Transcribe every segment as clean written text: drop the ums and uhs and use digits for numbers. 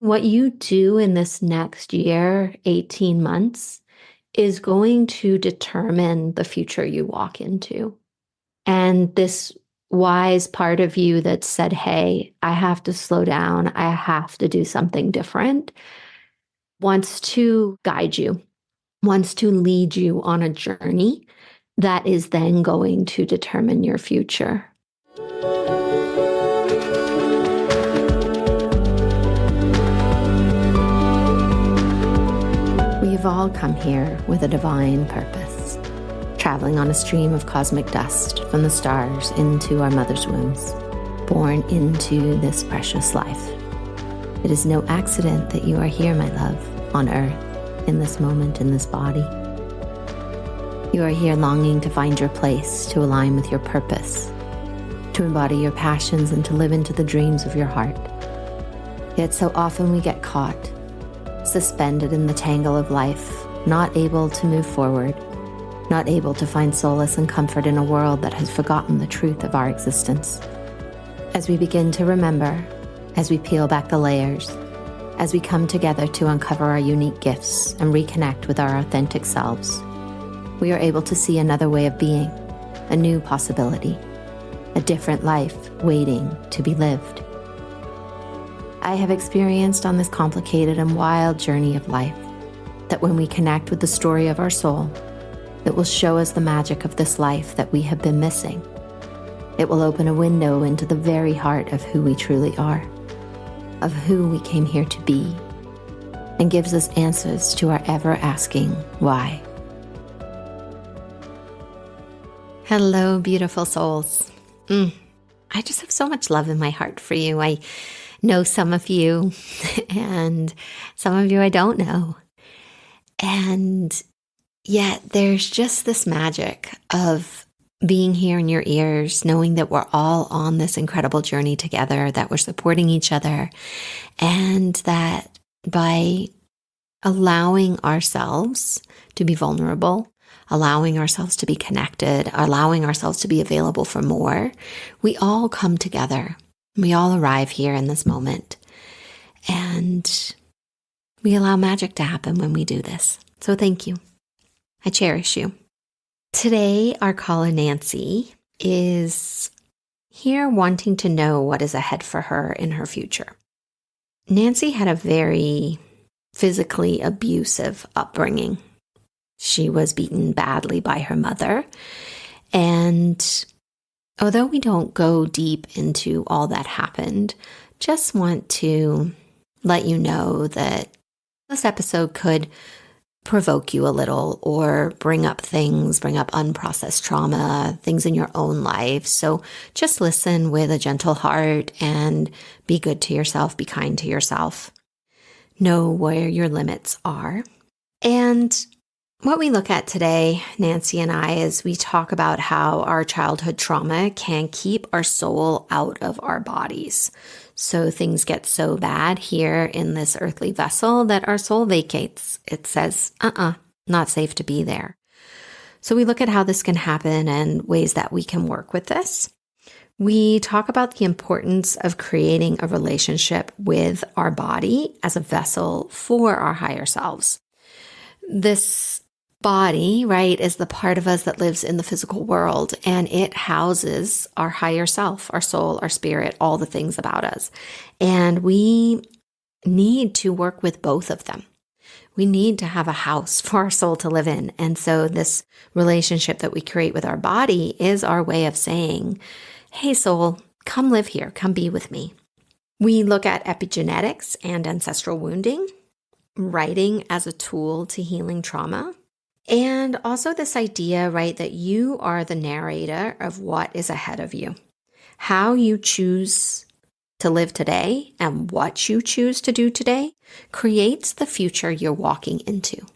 What you do in this next year, 18 months, is going to determine the future you walk into. And this wise part of you that said, hey, I have to slow down, I have to do something different, wants to guide you, wants to lead you on a journey that is then going to determine your future. We've all come here with a divine purpose, traveling on a stream of cosmic dust from the stars into our mother's wombs, born into this precious life. It is no accident that you are here, my love, on earth, in this moment, in this body. You are here longing to find your place, to align with your purpose, to embody your passions and to live into the dreams of your heart. Yet so often we get caught, suspended in the tangle of life, not able to move forward, not able to find solace and comfort in a world that has forgotten the truth of our existence. As we begin to remember, as we peel back the layers, as we come together to uncover our unique gifts and reconnect with our authentic selves, we are able to see another way of being, a new possibility, a different life waiting to be lived. I have experienced on this complicated and wild journey of life that when we connect with the story of our soul, it will show us the magic of this life that we have been missing. It will open a window into the very heart of who we truly are, of who we came here to be, and gives us answers to our ever-asking why. Hello, beautiful souls. I just have so much love in my heart for you. I know some of you, and some of you I don't know. And yet there's just this magic of being here in your ears, knowing that we're all on this incredible journey together, that we're supporting each other, and that by allowing ourselves to be vulnerable, allowing ourselves to be connected, allowing ourselves to be available for more, we all come together. We all arrive here in this moment, and we allow magic to happen when we do this. So thank you. I cherish you. Today, our caller Nancy is here wanting to know what is ahead for her in her future. Nancy had a very physically abusive upbringing. She was beaten badly by her mother, and although we don't go deep into all that happened, just want to let you know that this episode could provoke you a little or bring up unprocessed trauma, things in your own life. So just listen with a gentle heart and be good to yourself, be kind to yourself. Know where your limits are. And what we look at today, Nancy and I, is we talk about how our childhood trauma can keep our soul out of our bodies. So things get so bad here in this earthly vessel that our soul vacates. It says, not safe to be there. So we look at how this can happen and ways that we can work with this. We talk about the importance of creating a relationship with our body as a vessel for our higher selves. This body, right, is the part of us that lives in the physical world, and it houses our higher self, our soul, our spirit, all the things about us. And we need to work with both of them. We need to have a house for our soul to live in. And so this relationship that we create with our body is our way of saying, hey, soul, come live here, come be with me. We look at epigenetics and ancestral wounding, writing as a tool to healing trauma. And also this idea, right, that you are the narrator of what is ahead of you. How you choose to live today and what you choose to do today creates the future you're walking into.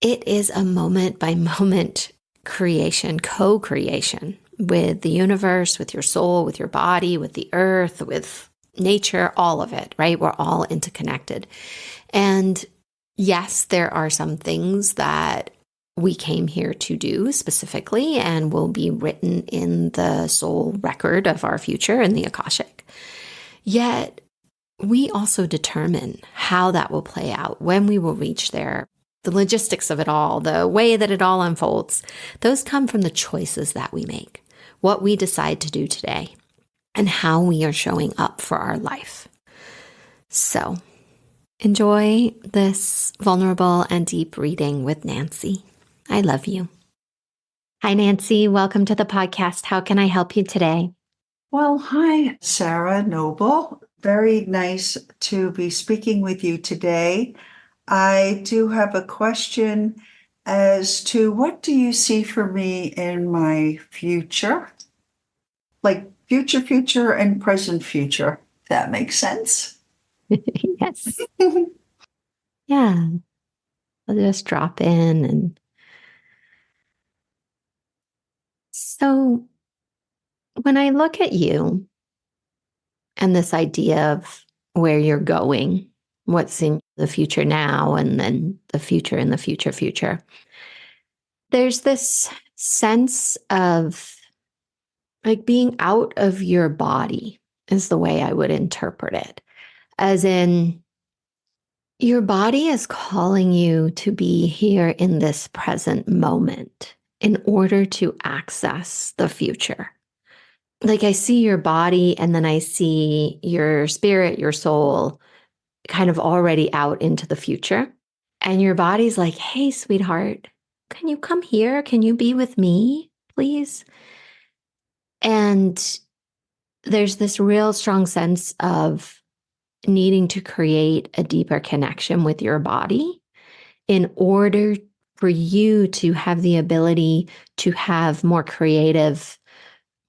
It is a moment by moment creation, co-creation with the universe, with your soul, with your body, with the earth, with nature, all of it, right? We're all interconnected. And yes, there are some things that we came here to do specifically and will be written in the soul record of our future in the Akashic. Yet we also determine how that will play out, when we will reach there, the logistics of it all, the way that it all unfolds. Those come from the choices that we make, what we decide to do today, and how we are showing up for our life. So enjoy this vulnerable and deep reading with Nancy. I love you. Hi, Nancy. Welcome to the podcast. How can I help you today? Well, hi, Sarah Noble. Very nice to be speaking with you today. I do have a question as to what do you see for me in my future? Like future, and present future. If that makes sense. Yes. Yeah. I'll just drop in. And so when I look at you and this idea of where you're going, what's in the future now, and then the future in the future, there's this sense of like being out of your body, is the way I would interpret it. As in, your body is calling you to be here in this present moment in order to access the future. Like I see your body, and then I see your spirit, your soul kind of already out into the future. And your body's like, hey, sweetheart, can you come here? Can you be with me, please? And there's this real strong sense of needing to create a deeper connection with your body in order for you to have the ability to have more creative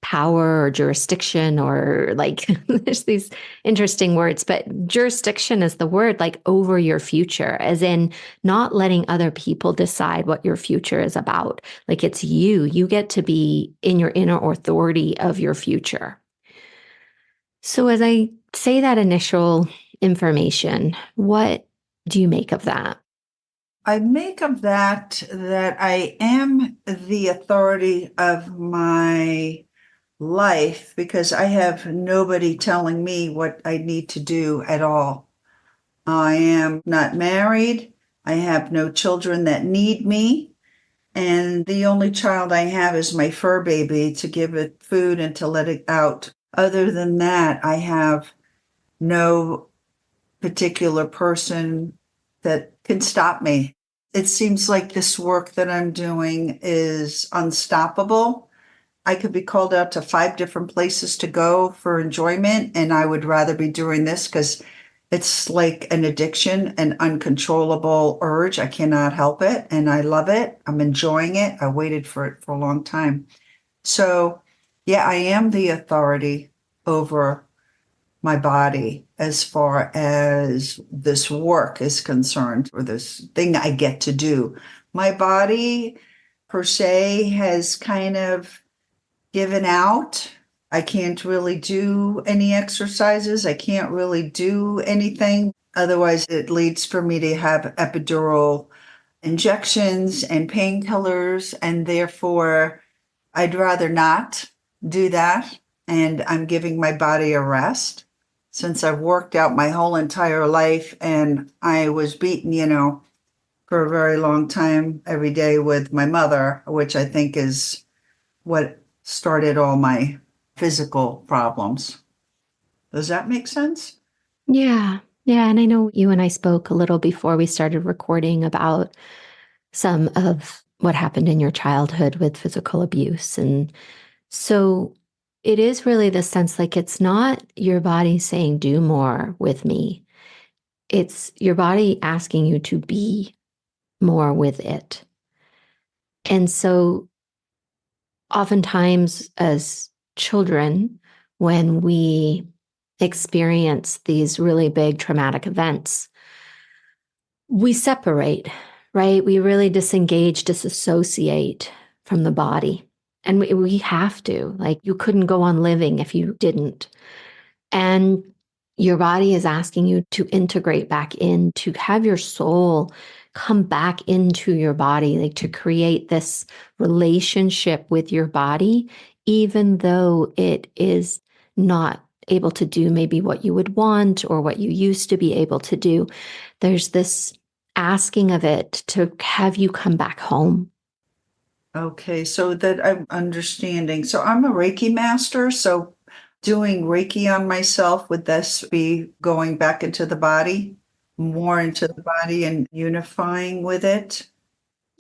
power or jurisdiction, or like there's these interesting words, but jurisdiction is the word, like over your future, as in not letting other people decide what your future is about. Like it's you get to be in your inner authority of your future. So as I say that initial information, what do you make of that? I make of that I am the authority of my life because I have nobody telling me what I need to do at all. I am not married. I have no children that need me. And the only child I have is my fur baby to give it food and to let it out. Other than that, I have no particular person that can stop me. It seems like this work that I'm doing is unstoppable. I could be called out to 5 different places to go for enjoyment, and I would rather be doing this because it's like an addiction, an uncontrollable urge. I cannot help it, and I love it. I'm enjoying it. I waited for it for a long time. So, yeah, I am the authority over my body as far as this work is concerned, or this thing I get to do. My body, per se, has kind of given out. I can't really do any exercises. I can't really do anything. Otherwise, it leads for me to have epidural injections and painkillers, and therefore, I'd rather not do that. And I'm giving my body a rest since I've worked out my whole entire life and I was beaten, for a very long time every day with my mother, which I think is what started all my physical problems. Does that make sense? Yeah. Yeah. And I know you and I spoke a little before we started recording about some of what happened in your childhood with physical abuse. And so it is really the sense like it's not your body saying, do more with me. It's your body asking you to be more with it. And so oftentimes as children, when we experience these really big traumatic events, we separate, right? We really disengage, disassociate from the body. And we have to. Like, you couldn't go on living if you didn't. And your body is asking you to integrate back in, to have your soul come back into your body, like to create this relationship with your body, even though it is not able to do maybe what you would want or what you used to be able to do. There's this asking of it to have you come back home. Okay, so that I'm understanding. So I'm a Reiki master. So doing Reiki on myself, would this be going back into the body, more into the body and unifying with it?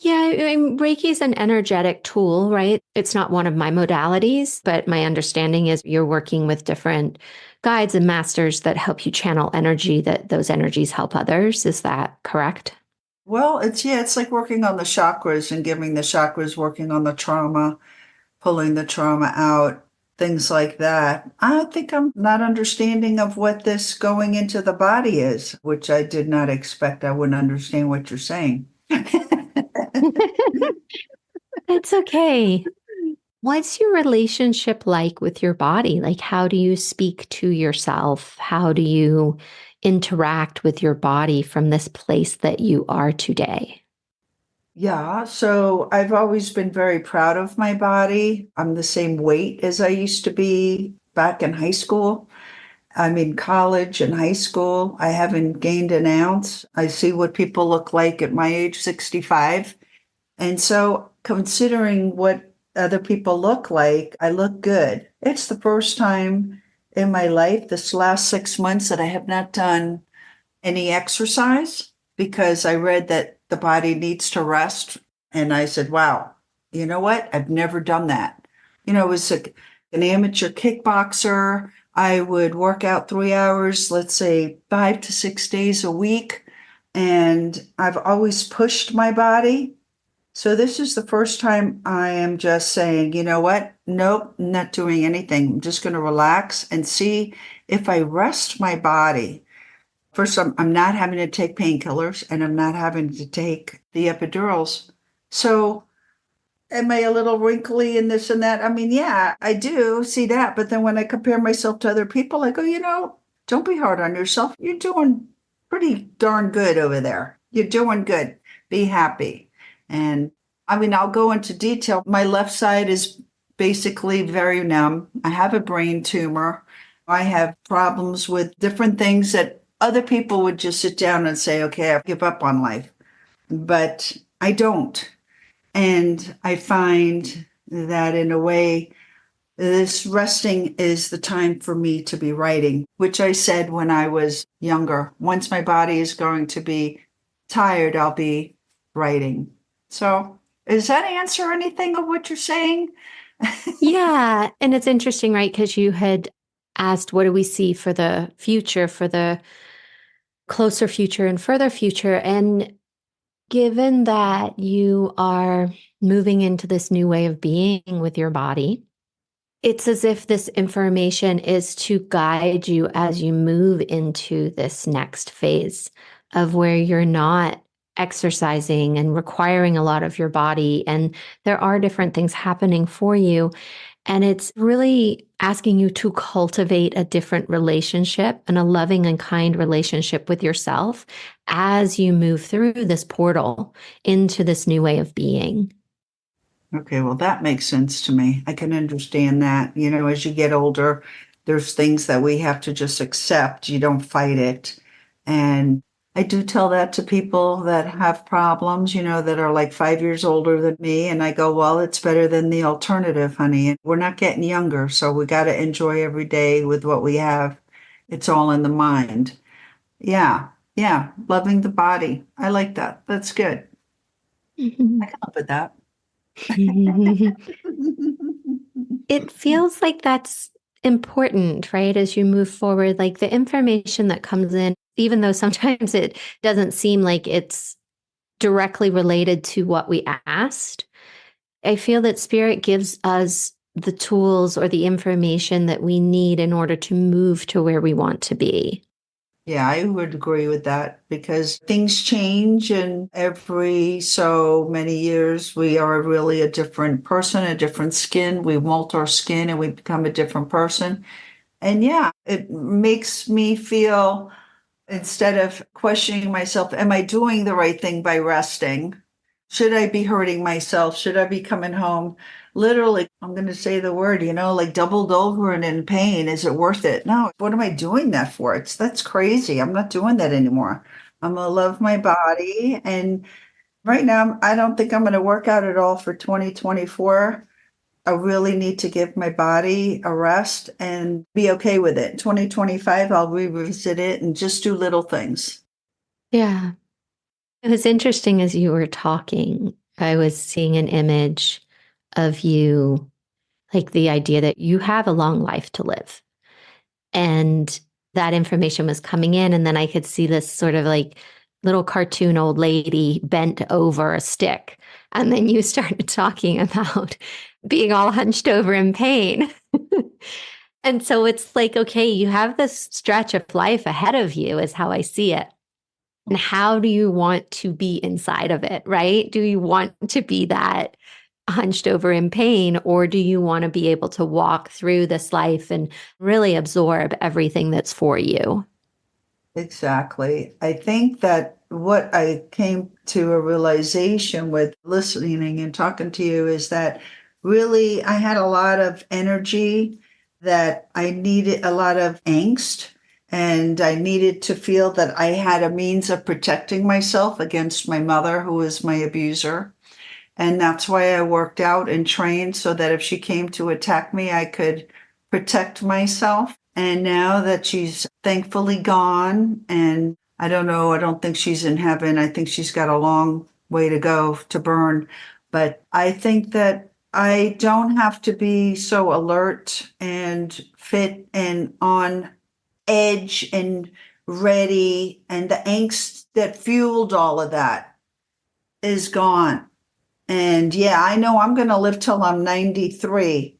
Yeah, I mean, Reiki is an energetic tool, right? It's not one of my modalities, but my understanding is you're working with different guides and masters that help you channel energy, that those energies help others. Is that correct? Well, it's like working on the chakras and giving the chakras, working on the trauma, pulling the trauma out, things like that. I think I'm not understanding of what this going into the body is, which I did not expect I wouldn't understand what you're saying. It's okay. What's your relationship like with your body? Like, how do you speak to yourself? How do you interact with your body from this place that you are today? Yeah, so I've always been very proud of my body. I'm the same weight as I used to be back in high school. I'm in college and high school. I haven't gained an ounce. I see what people look like at my age, 65. And so, considering what other people look like, I look good. It's the first time in my life, this last 6 months, that I have not done any exercise because I read that the body needs to rest. And I said, wow, you know what? I've never done that. I was an amateur kickboxer. I would work out 3 hours, let's say 5 to 6 days a week. And I've always pushed my body. So this is the first time I am just saying, you know what? Nope, not doing anything. I'm just going to relax and see if I rest my body. First, I'm not having to take painkillers and I'm not having to take the epidurals. So, am I a little wrinkly in this and that? I mean, yeah, I do see that. But then when I compare myself to other people, I go, don't be hard on yourself. You're doing pretty darn good over there. You're doing good. Be happy. And I mean, I'll go into detail. My left side is basically very numb. I have a brain tumor. I have problems with different things that other people would just sit down and say, okay, I give up on life. But I don't. And I find that in a way, this resting is the time for me to be writing, which I said when I was younger. Once my body is going to be tired, I'll be writing. So, does that answer anything of what you're saying? Yeah. And it's interesting, right? Because you had asked, what do we see for the future, for the closer future and further future? And given that you are moving into this new way of being with your body, it's as if this information is to guide you as you move into this next phase of where you're not exercising and requiring a lot of your body. And there are different things happening for you. And it's really asking you to cultivate a different relationship and a loving and kind relationship with yourself as you move through this portal into this new way of being. Okay, well, that makes sense to me. I can understand that. As you get older, there's things that we have to just accept. You don't fight it. And I do tell that to people that have problems, that are like 5 years older than me. And I go, well, it's better than the alternative, honey. And we're not getting younger. So we got to enjoy every day with what we have. It's all in the mind. Yeah. Yeah. Loving the body. I like that. That's good. I can live with that. It feels like that's important, right? As you move forward, like the information that comes in, even though sometimes it doesn't seem like it's directly related to what we asked, I feel that spirit gives us the tools or the information that we need in order to move to where we want to be. Yeah, I would agree with that because things change, and every so many years we are really a different person, a different skin. We molt our skin and we become a different person. And yeah, it makes me feel, instead of questioning myself, am I doing the right thing by resting? Should I be hurting myself? Should I be coming home? Literally, I'm going to say the word, like doubled over and in pain. Is it worth it? No. What am I doing that for? That's crazy. I'm not doing that anymore. I'm going to love my body. And right now, I don't think I'm going to work out at all for 2024. I really need to give my body a rest and be okay with it. 2025, I'll revisit it and just do little things. Yeah. It was interesting as you were talking, I was seeing an image of you, like the idea that you have a long life to live. And that information was coming in. And then I could see this sort of like little cartoon old lady bent over a stick. And then you started talking about being all hunched over in pain. And so it's like, okay, you have this stretch of life ahead of you, is how I see it. And how do you want to be inside of it, right? Do you want to be that hunched over in pain, or do you want to be able to walk through this life and really absorb everything that's for you? Exactly. I think that what I came to a realization with listening and talking to you is that really I had a lot of energy, that I needed a lot of angst, and I needed to feel that I had a means of protecting myself against my mother, who was my abuser. And that's why I worked out and trained so that if she came to attack me, I could protect myself. And now that she's thankfully gone, and I don't know, I don't think she's in heaven. I think she's got a long way to go to burn. But I think that I don't have to be so alert and fit and on edge and ready. And the angst that fueled all of that is gone. And yeah, I know I'm going to live till I'm 93.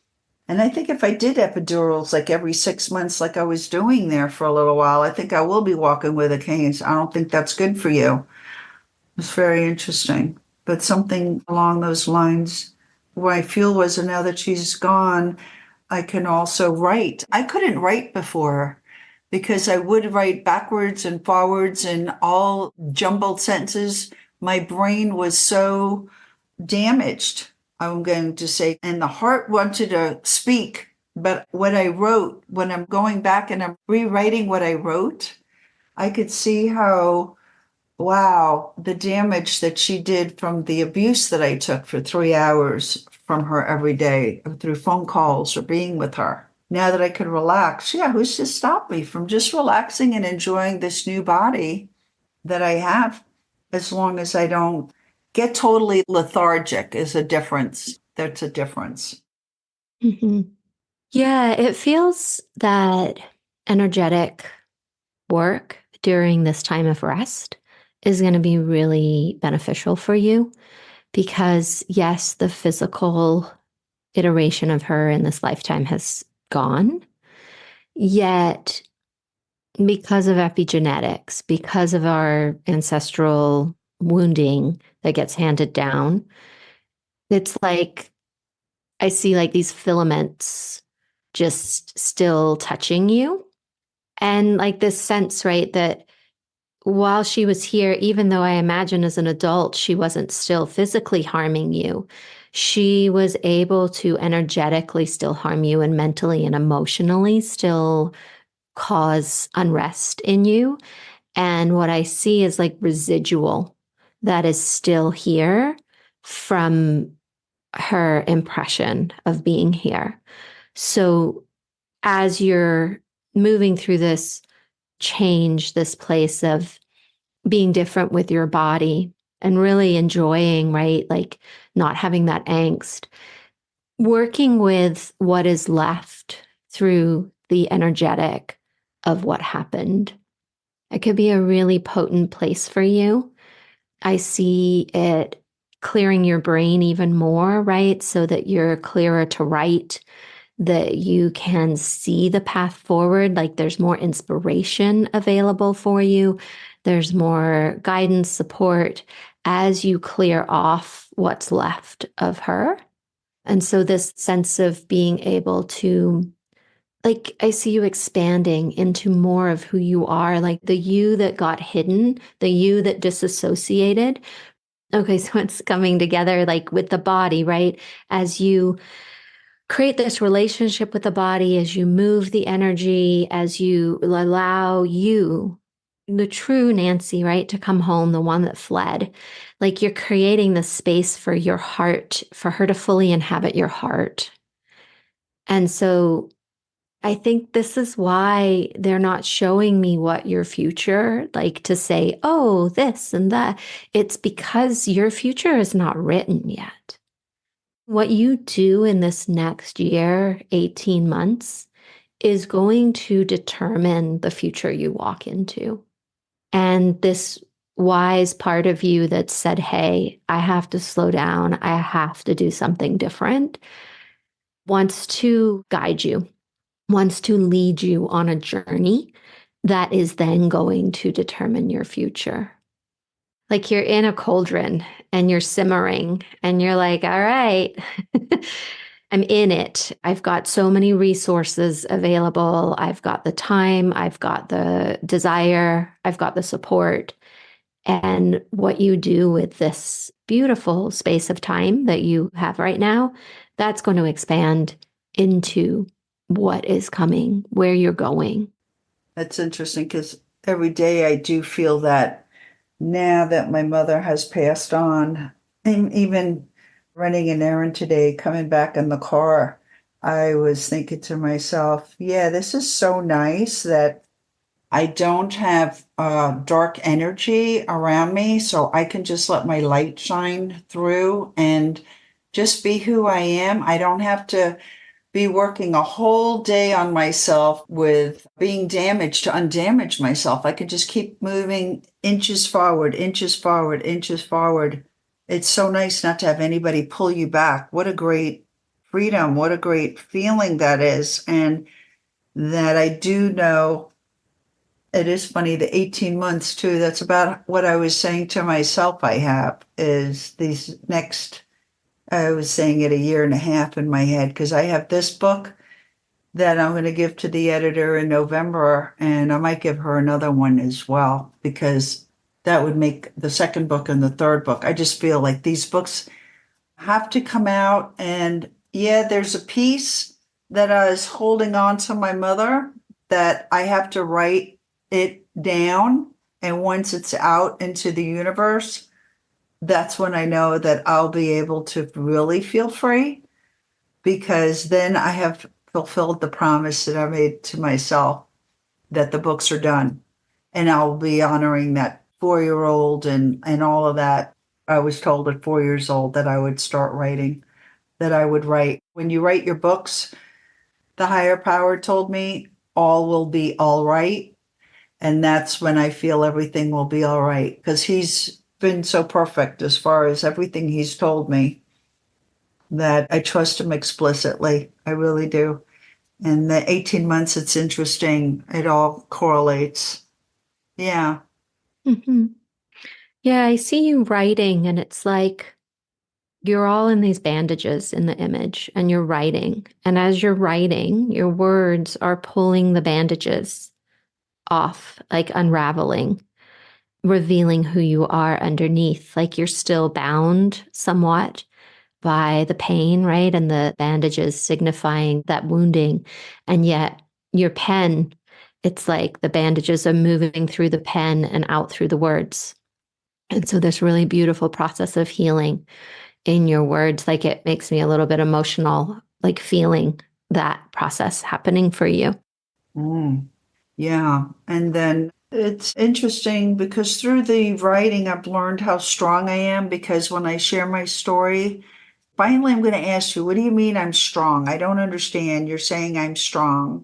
And I think if I did epidurals like every 6 months, like I was doing there for a little while, I think I will be walking with a cane. I don't think that's good for you. It's very interesting. But something along those lines, what I feel was now that she's gone, I can also write. I couldn't write before because I would write backwards and forwards and all jumbled sentences. My brain was so damaged, I'm going to say, and the heart wanted to speak. But what I wrote, when I'm going back and I'm rewriting what I wrote, I could see how, wow, the damage that she did from the abuse that I took for 3 hours from her every day through phone calls or being with her. Now that I could relax, yeah, who's to stop me from just relaxing and enjoying this new body that I have, as long as I don't get totally lethargic is a difference. That's a difference. Mm-hmm. Yeah, it feels that energetic work during this time of rest is going to be really beneficial for you because, yes, the physical iteration of her in this lifetime has gone. Yet, because of epigenetics, because of our ancestral wounding that gets handed down, it's like I see like these filaments just still touching you. And like this sense, right, that while she was here, even though I imagine as an adult, she wasn't still physically harming you, she was able to energetically still harm you and mentally and emotionally still cause unrest in you. And what I see is like residual that is still here from her impression of being here. So as you're moving through this change, this place of being different with your body and really enjoying, right? Like not having that angst, working with what is left through the energetic of what happened. It could be a really potent place for you. I see it clearing your brain even more, right? So that you're clearer to write, that you can see the path forward. Like there's more inspiration available for you. There's more guidance, support as you clear off what's left of her. And so, this sense of being able to, like, I see you expanding into more of who you are, like the you that got hidden, the you that disassociated, Okay, so it's coming together like with the body, right? As you create this relationship with the body, as you move the energy, as you allow you, the true Nancy, right, to come home, the one that fled. Like you're creating the space for your heart, for her to fully inhabit your heart. And so I think this is why they're not showing me what your future, like to say, oh, this and that. It's because your future is not written yet. What you do in this next year, 18 months, is going to determine the future you walk into. And this wise part of you that said, hey, I have to slow down, I have to do something different, wants to guide you, wants to lead you on a journey that is then going to determine your future. Like you're in a cauldron and you're simmering and you're like, all right, I'm in it. I've got so many resources available. I've got the time, I've got the desire, I've got the support. And what you do with this beautiful space of time that you have right now, that's going to expand into what is coming, where you're going. That's interesting because every day I do feel that now that my mother has passed on, and even running an errand today, coming back in the car, I was thinking to myself, yeah, this is so nice that I don't have dark energy around me, so I can just let my light shine through and just be who I am. I don't have to be working a whole day on myself with being damaged to undamage myself. I can just keep moving inches forward, inches forward, inches forward. It's so nice not to have anybody pull you back. What a great freedom. What a great feeling that is. And that I do know it is funny, the 18 months too. That's about what I was saying to myself. I have is these next, I was saying it a year and a half in my head because I have this book that I'm going to give to the editor in November, and I might give her another one as well because that would make the second book and the third book. I just feel like these books have to come out, and yeah, there's a piece that I was holding on to my mother that I have to write it down, and once it's out into the universe, that's when I know that I'll be able to really feel free because then I have fulfilled the promise that I made to myself that the books are done. And I'll be honoring that 4 year old and all of that. I was told at 4 years old that I would start writing, that I would write. When you write your books, the higher power told me all will be all right. And that's when I feel everything will be all right because he's been so perfect as far as everything he's told me that I trust him explicitly. I really do. And the 18 months, it's interesting. It all correlates. Yeah. Mm-hmm. Yeah, I see you writing, and it's like you're all in these bandages in the image, and you're writing. And as you're writing, your words are pulling the bandages off, like unraveling, revealing who you are underneath. Like you're still bound somewhat by the pain, right? And the bandages signifying that wounding. And yet your pen, it's like the bandages are moving through the pen and out through the words. And so this really beautiful process of healing in your words, like it makes me a little bit emotional, like feeling that process happening for you. Mm, yeah. And then it's interesting because through the writing, I've learned how strong I am because when I share my story, finally, I'm going to ask you, what do you mean I'm strong? I don't understand. You're saying I'm strong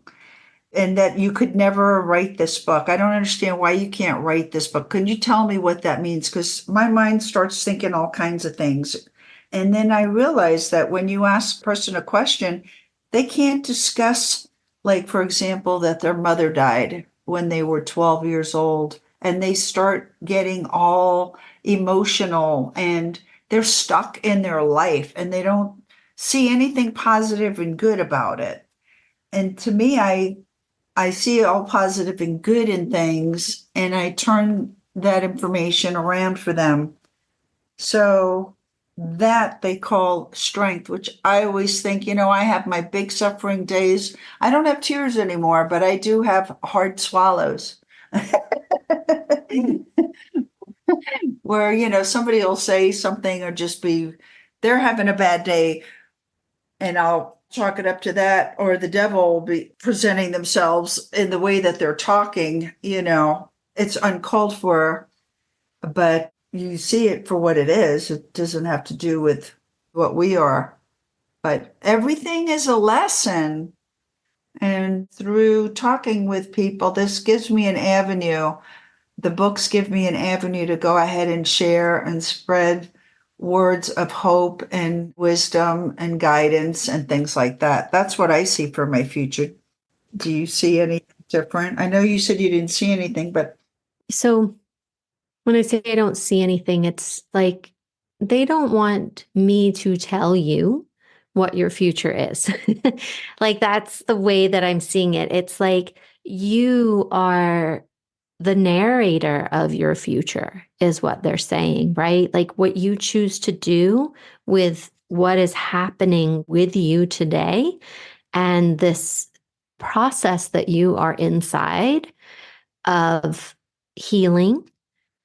and that you could never write this book. I don't understand why you can't write this book. Can you tell me what that means? Because my mind starts thinking all kinds of things. And then I realize that when you ask a person a question, they can't discuss, like, for example, that their mother died when they were 12 years old, and they start getting all emotional and they're stuck in their life and they don't see anything positive and good about it. And to me, I see all positive and good in things, and I turn that information around for them. So that they call strength, which I always think, I have my big suffering days. I don't have tears anymore, but I do have hard swallows where, somebody will say something or just they're having a bad day and I'll chalk it up to that, or the devil will be presenting themselves in the way that they're talking, it's uncalled for, but you see it for what it is. It doesn't have to do with what we are, but everything is a lesson. And through talking with people, this gives me an avenue. The books give me an avenue to go ahead and share and spread words of hope and wisdom and guidance and things like that. That's what I see for my future. Do you see anything different? I know you said you didn't see anything, but So when I say I don't see anything, it's like they don't want me to tell you what your future is. Like that's the way that I'm seeing it. It's like you are the narrator of your future, is what they're saying, right? Like what you choose to do with what is happening with you today and this process that you are inside of healing,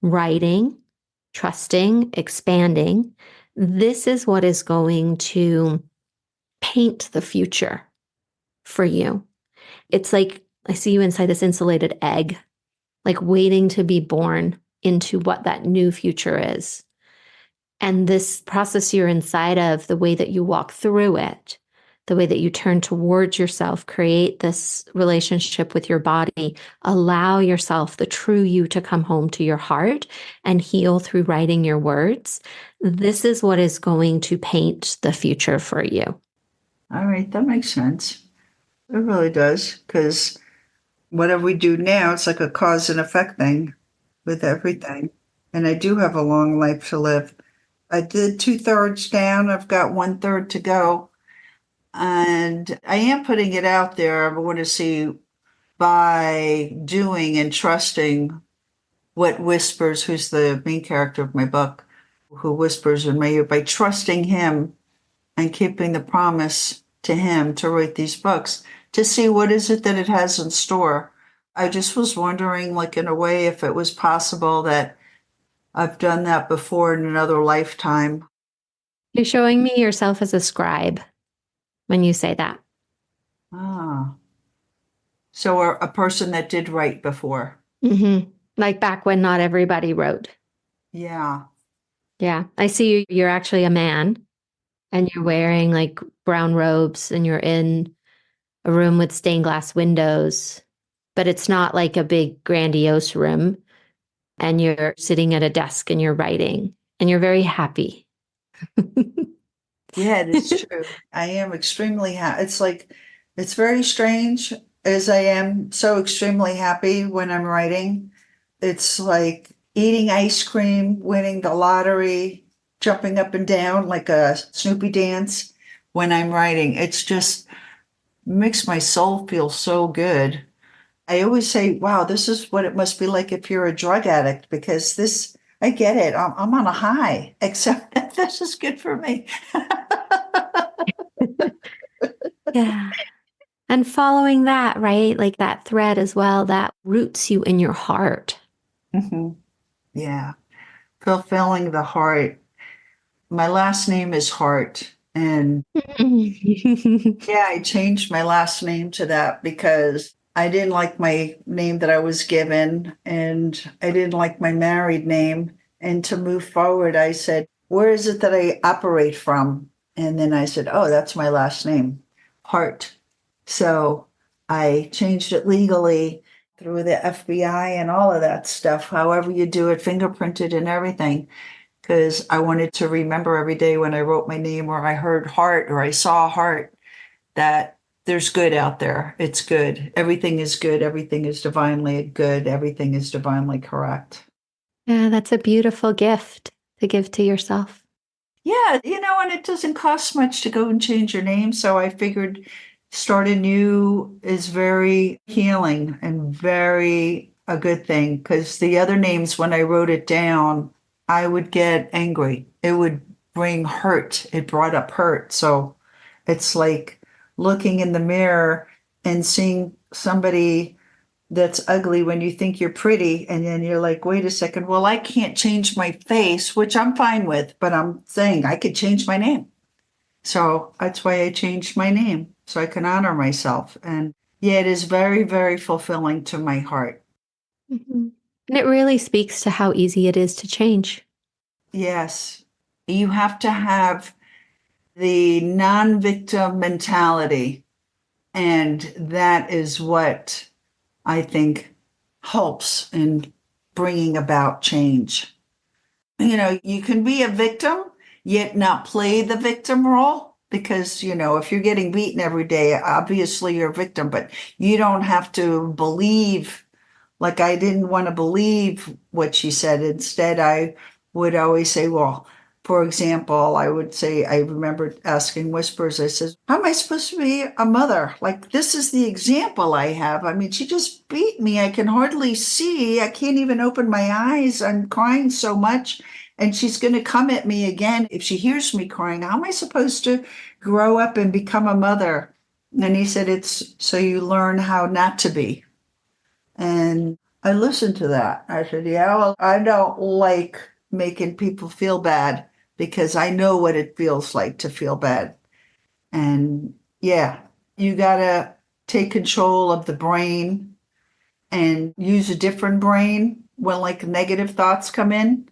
writing, trusting, expanding. This is what is going to paint the future for you. It's like I see you inside this insulated egg, like waiting to be born into what that new future is. And this process you're inside of, the way that you walk through it, the way that you turn towards yourself, create this relationship with your body, allow yourself, the true you, to come home to your heart and heal through writing your words. This is what is going to paint the future for you. all right, that makes sense. It really does. Because whatever we do now, it's like a cause and effect thing with everything. And I do have a long life to live. I did 2/3 down. I've got 1/3 to go. And I am putting it out there. I want to see by doing and trusting what whispers, who's the main character of my book, who whispers in my ear, by trusting him and keeping the promise to him to write these books, to see what is it that it has in store. I just was wondering, like in a way, if it was possible that I've done that before in another lifetime. You're showing me yourself as a scribe when you say that. Ah, so a person that did write before. Like back when not everybody wrote. Yeah. Yeah. I see you. You're actually a man and you're wearing like brown robes and you're in a room with stained glass windows, but it's not like a big grandiose room. And you're sitting at a desk and you're writing and you're very happy. Yeah, it is true. I am extremely happy. It's like, it's very strange as I am so extremely happy when I'm writing. It's like eating ice cream, winning the lottery, jumping up and down like a Snoopy dance when I'm writing. It's just makes my soul feel so good. I always say, wow, this is what it must be like if you're a drug addict, because this, I get it. I'm on a high, except that this is good for me. Yeah. And following that, right? Like that thread as well, that roots you in your heart. Mhm. Yeah. Fulfilling the heart. My last name is Hart. And yeah, I changed my last name to that because I didn't like my name that I was given and I didn't like my married name. And to move forward, I said, where is it that I operate from? And then I said, oh, that's my last name, Hart. So I changed it legally through the FBI and all of that stuff, however you do it, fingerprinted and everything, because I wanted to remember every day when I wrote my name or I heard heart or I saw heart that there's good out there. It's good. Everything is good. Everything is divinely good. Everything is divinely correct. Yeah, that's a beautiful gift to give to yourself. Yeah, and it doesn't cost much to go and change your name. So I figured start anew is very healing and very a good thing because the other names, when I wrote it down, I would get angry. It would bring hurt. It brought up hurt. So it's like looking in the mirror and seeing somebody that's ugly when you think you're pretty. And then you're like, wait a second. Well, I can't change my face, which I'm fine with, but I'm saying I could change my name. So that's why I changed my name so I can honor myself. And yeah, it is very, very fulfilling to my heart. Mhm. And it really speaks to how easy it is to change. Yes. You have to have the non-victim mentality. And that is what I think helps in bringing about change. You can be a victim, yet not play the victim role. Because, if you're getting beaten every day, obviously you're a victim, but you don't have to believe. Like, I didn't want to believe what she said. Instead, I would always say, well, for example, I would say, I remember asking Whispers, I said, how am I supposed to be a mother? Like, this is the example I have. I mean, she just beat me. I can hardly see. I can't even open my eyes. I'm crying so much. And she's going to come at me again. If she hears me crying, how am I supposed to grow up and become a mother? And he said, it's so you learn how not to be. And I listened to that. I said, yeah, well, I don't like making people feel bad because I know what it feels like to feel bad. And yeah, you got to take control of the brain and use a different brain when like negative thoughts come in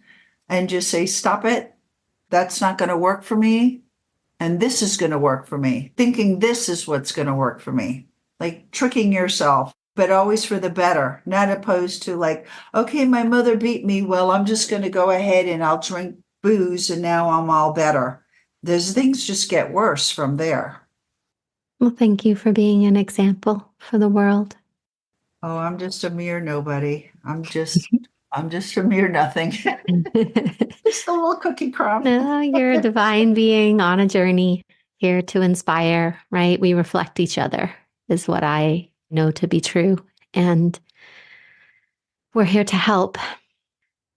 and just say, stop it. That's not going to work for me. And this is going to work for me. Thinking this is what's going to work for me. Like tricking yourself, but always for the better, not opposed to like, okay, my mother beat me. Well, I'm just going to go ahead and I'll drink booze and now I'm all better. Those things just get worse from there. Well, thank you for being an example for the world. Oh, I'm just a mere nobody. I'm just a mere nothing. Just a little cookie crumb. No, you're a divine being on a journey here to inspire, right? We reflect each other, is what I know to be true. And we're here to help.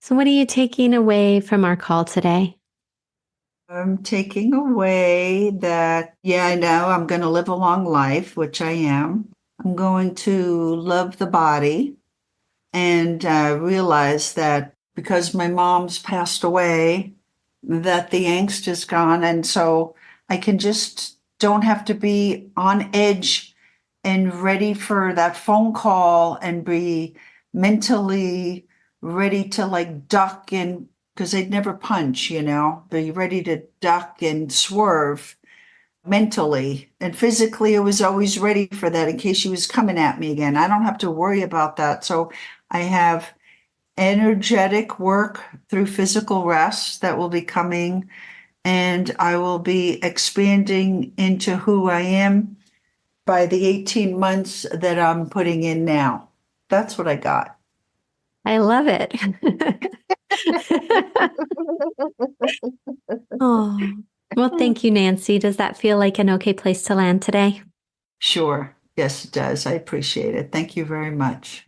So, what are you taking away from our call today? I'm taking away that, yeah, I know I'm going to live a long life, which I am. I'm going to love the body and realize that because my mom's passed away, that the angst is gone. And so I can just don't have to be on edge and ready for that phone call and be mentally ready to like duck and because they'd never punch, be ready to duck and swerve mentally and physically. I was always ready for that in case she was coming at me again. I don't have to worry about that. So I have energetic work through physical rest that will be coming, and I will be expanding into who I am by the 18 months that I'm putting in now. That's what I got. I love it. Oh, well, thank you, Nancy. Does that feel like an okay place to land today? Sure. Yes, it does. I appreciate it. Thank you very much.